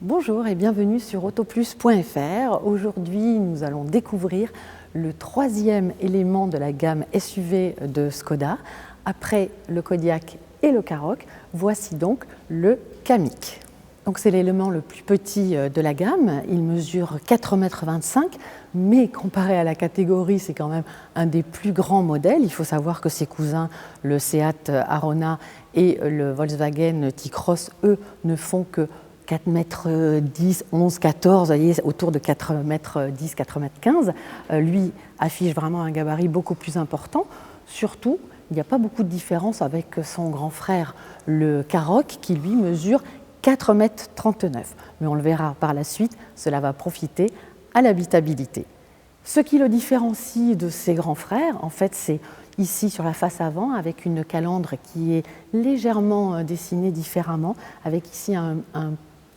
Bonjour et bienvenue sur autoplus.fr. Aujourd'hui, nous allons découvrir le troisième élément de la gamme SUV de Škoda. Après le Kodiaq et le Karoq, voici donc le Kamiq. Donc c'est l'élément le plus petit de la gamme. Il mesure 4,25 m, mais comparé à la catégorie, c'est quand même un des plus grands modèles. Il faut savoir que ses cousins, le Seat Arona et le Volkswagen T-Cross, eux, ne font que 4,10 m, 11, 14, vous voyez, autour de 4,10 m, 4,15 m. Lui affiche vraiment un gabarit beaucoup plus important. Surtout, il n'y a pas beaucoup de différence avec son grand frère, le Karoq, qui lui mesure 4,39 m. Mais on le verra par la suite, cela va profiter à l'habitabilité. Ce qui le différencie de ses grands frères, en fait, c'est ici sur la face avant, avec une calandre qui est légèrement dessinée différemment, avec ici un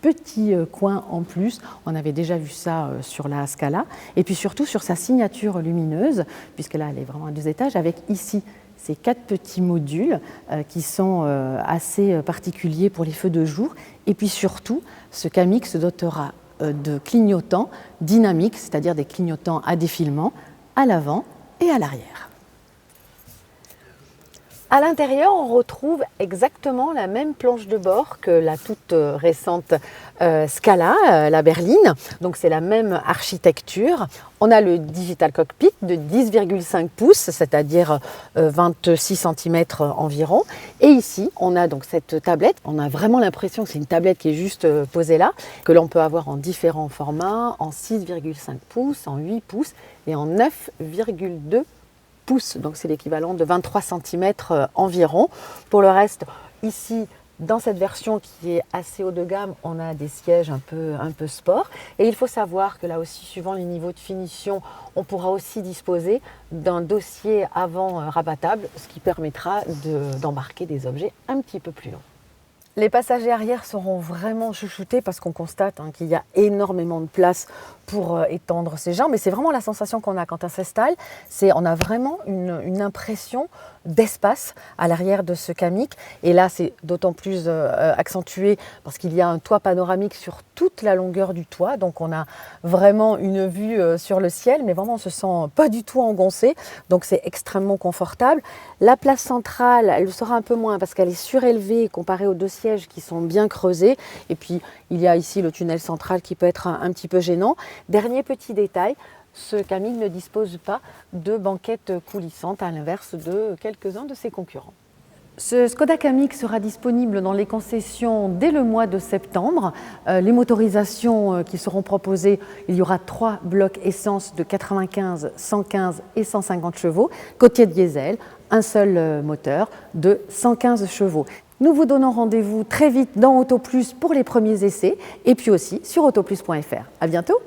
petit coin en plus. On avait déjà vu ça sur la Scala. Et puis surtout sur sa signature lumineuse, puisque là, elle est vraiment à 2 étages, avec ici ces 4 petits modules qui sont assez particuliers pour les feux de jour. Et puis surtout, ce Kamiq se dotera de clignotants dynamiques, c'est-à-dire des clignotants à défilement à l'avant et à l'arrière. À l'intérieur, on retrouve exactement la même planche de bord que la toute récente Scala, la berline. Donc c'est la même architecture. On a le Digital Cockpit de 10,5 pouces, c'est-à-dire 26 cm environ. Et ici, on a donc cette tablette. On a vraiment l'impression que c'est une tablette qui est juste posée là, que l'on peut avoir en différents formats, en 6,5 pouces, en 8 pouces et en 9,2 pouces. Donc c'est l'équivalent de 23 cm environ. Pour le reste, ici, dans cette version qui est assez haut de gamme, on a des sièges un peu sport. Et il faut savoir que là aussi, suivant les niveaux de finition, on pourra aussi disposer d'un dossier avant rabattable, ce qui permettra d'embarquer des objets un petit peu plus longs. Les passagers arrière seront vraiment chouchoutés parce qu'on constate qu'il y a énormément de place pour étendre ses jambes. Mais c'est vraiment la sensation qu'on a quand on s'installe. On a vraiment une impression d'espace à l'arrière de ce Kamiq. Et là, c'est d'autant plus accentué parce qu'il y a un toit panoramique sur toute la longueur du toit. Donc, on a vraiment une vue sur le ciel, mais vraiment, on ne se sent pas du tout engoncé. Donc, c'est extrêmement confortable. La place centrale, elle le sera un peu moins parce qu'elle est surélevée comparée aux deux sièges qui sont bien creusés. Et puis, il y a ici le tunnel central qui peut être un petit peu gênant. Dernier petit détail, ce Kamiq ne dispose pas de banquette coulissante à l'inverse de quelques-uns de ses concurrents. Ce Škoda Kamiq sera disponible dans les concessions dès le mois de septembre. Les motorisations qui seront proposées, il y aura 3 blocs essence de 95, 115 et 150 chevaux, côtier diesel, un seul moteur de 115 chevaux. Nous vous donnons rendez-vous très vite dans Autoplus pour les premiers essais et puis aussi sur autoplus.fr. À bientôt!